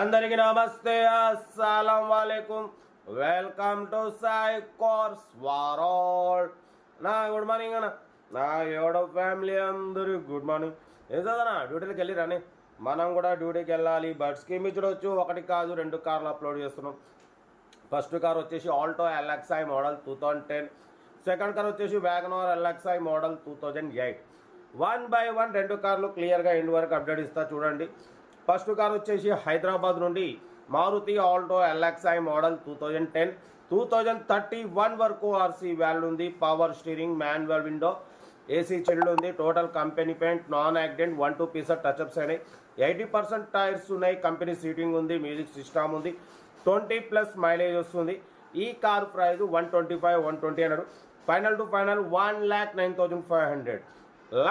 అందరికీ నమస్తే, అస్సలం వాలేకుమ్. Welcome to Sai course world. నా గుడ్ మార్నింగ్ అన్న, నా ఎవడో ఫ్యామిలీ అందరూ గుడ్ మార్నింగ్. ఏదన్నా డ్యూటీకి వెళ్ళి రాని, మనం కూడా డ్యూటీకి వెళ్ళాలి. బట్ స్కీమ్ ఇచ్చడవచ్చు, ఒకటి కాదు 2 కార్లు అప్లోడ్ చేస్తున్నాం. ఫస్ట్ కార్ వచ్చేసి Alto LXi model 2010. Second car వచ్చేసి వ్యాగనార్ ఎల్ఎక్స్ఐ మోడల్ 2008. 1 by 1 2 కార్లు క్లియర్గా ఎండ్ వరకు అప్డేట్ ఇస్తా చూడండి. ఫస్ట్ కార్ వచ్చేసి హైదరాబాద్ నుండి మారుతి ఆల్టో ఎల్ఎక్స్ఐ మోడల్ 2010. 2031 వరకు ఆర్సీ వాల్యూ ఉంది. Power steering, manual window, AC chilled ఉంది. Total company paint, non accident, 1-2 pieces touchups అయినాయి. 80% టైర్స్ ఉన్నాయి. కంపెనీ సీటింగ్ ఉంది, మ్యూజిక్ సిస్టమ్ ఉంది. 20+ మైలేజ్ వస్తుంది. ఈ కార్ ప్రైస్ 125-120 అన్నాడు. ఫైనల్ టు ఫైనల్ 1,09,500,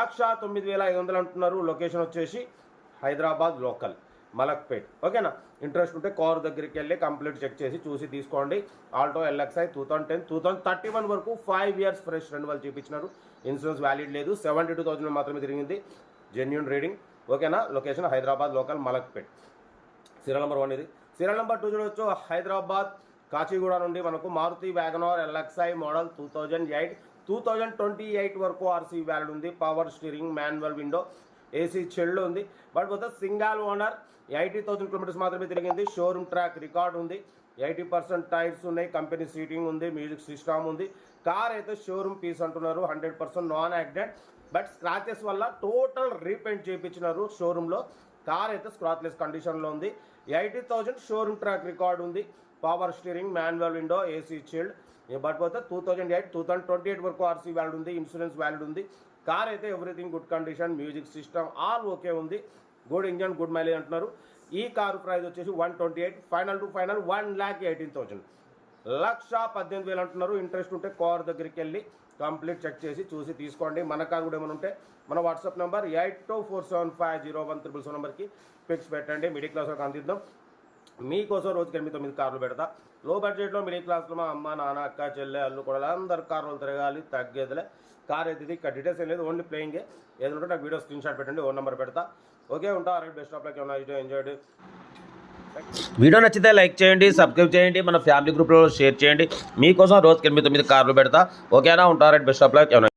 1,09,500 అంటున్నారు. లొకేషన్ వచ్చేసి హైదరాబాద్ లోకల్ మలక్పేట్. ఓకేనా? ఇంట్రెస్ట్ ఉంటే కార్ దగ్గరికి వెళ్ళి కంప్లీట్ చెక్ చేసి చూసి తీసుకోండి. ఆల్టో ఎల్ఎక్స్ఐ 2010, 2031 వరకు 5 years ఫ్రెష్ రెన్యువల్ చూపించినారు. ఇన్సూరెన్స్ వ్యాలిడ్ లేదు. 72,000 మాత్రమే తిరిగింది. Genuine reading. ఓకేనా? Location Hyderabad local Malakpet. Serial number 1 ఇది. సీరియల్ నెంబర్ 2 చూడవచ్చు. హైదరాబాద్ కాచిగూడ నుండి మనకు మారుతి వ్యాగనార్ ఎల్ఎక్స్ఐ మోడల్ 2008. 2028 వరకు ఆర్సీ వ్యాలిడ్ ఉంది. Power steering, manual window, AC చెల్లు ఉంది. బట్ పోతే సింగల్ ఓనర్, 80,000 కిలోమీటర్స్ మాత్రమే తిరిగింది. షోరూమ్ ట్రాక్ రికార్డ్ ఉంది. 80% టైర్స్ ఉన్నాయి. కంపెనీ సీటింగ్ ఉంది, మ్యూజిక్ సిస్టమ్ ఉంది. కార్ అయితే షోరూమ్ పీస్ అంటున్నారు. 100% నాన్ యాక్సిడెంట్. బట్ స్క్రాచెస్ వల్ల టోటల్ రీపెయింట్ చేయించినారు షోరూంలో. కార్ అయితే స్క్రాచ్లెస్ కండిషన్లో ఉంది. 80,000 షోరూమ్ ట్రాక్ రికార్డ్ ఉంది. Power steering, manual window, AC chilled. But పోతే 2008, 2028 వరకు ఆర్సీ వ్యాలిడ్ ఉంది. ఇన్సూరెన్స్ వ్యాలిడ్ ఉంది. కార్ అయితే everything good condition, music system all okay ఉంది. గుడ్ ఇంజన్, గుడ్ మైలేజ్ అంటున్నారు. ఈ కారు ప్రైస్ వచ్చేసి 128. ఫైనల్ టు ఫైనల్ 1,18,000, 1,18,000 అంటున్నారు. ఇంట్రెస్ట్ ఉంటే కార్ దగ్గరికి వెళ్ళి కంప్లీట్ చెక్ చేసి చూసి తీసుకోండి. మన కార్ కూడా ఏమైనా ఉంటే మన వాట్సాప్ నెంబర్ 8247501777 నెంబర్కి పిక్స్ పెట్టండి. మిడిల్ క్లాస్ వరకు అందిద్దాం. మీకోసం రోజుకి 8-9 కార్లు పెడతా. లో బడ్జెట్లో మిడిల్ క్లాస్లో మా అమ్మ, నాన్న, అక్క, చెల్లె, అల్లు కూడా అందరు కార్లు తిరగాలి, తగ్గేదిలే. కార్ అయితే ఇది ఇక్కడ డీటెయిల్స్ ఏం లేదు, ఓన్లీ ప్లేయింగే. ఏదంటే నాకు వీడియో స్క్రీన్ షాట్ పెట్టండి, ఓన్ నెంబర్ పెడతా. ఓకే, ఉంటా. Right, best of luck. Enjoy. Video నచ్చితే లైక్ చేయండి, సబ్స్క్రైబ్ చేయండి, మన ఫ్యామిలీ గ్రూప్లో షేర్ చేయండి. మీకోసం రోజుకి 8-9 కార్లు పెడతా. ఓకేనా? ఉంటా. Right, best of luck.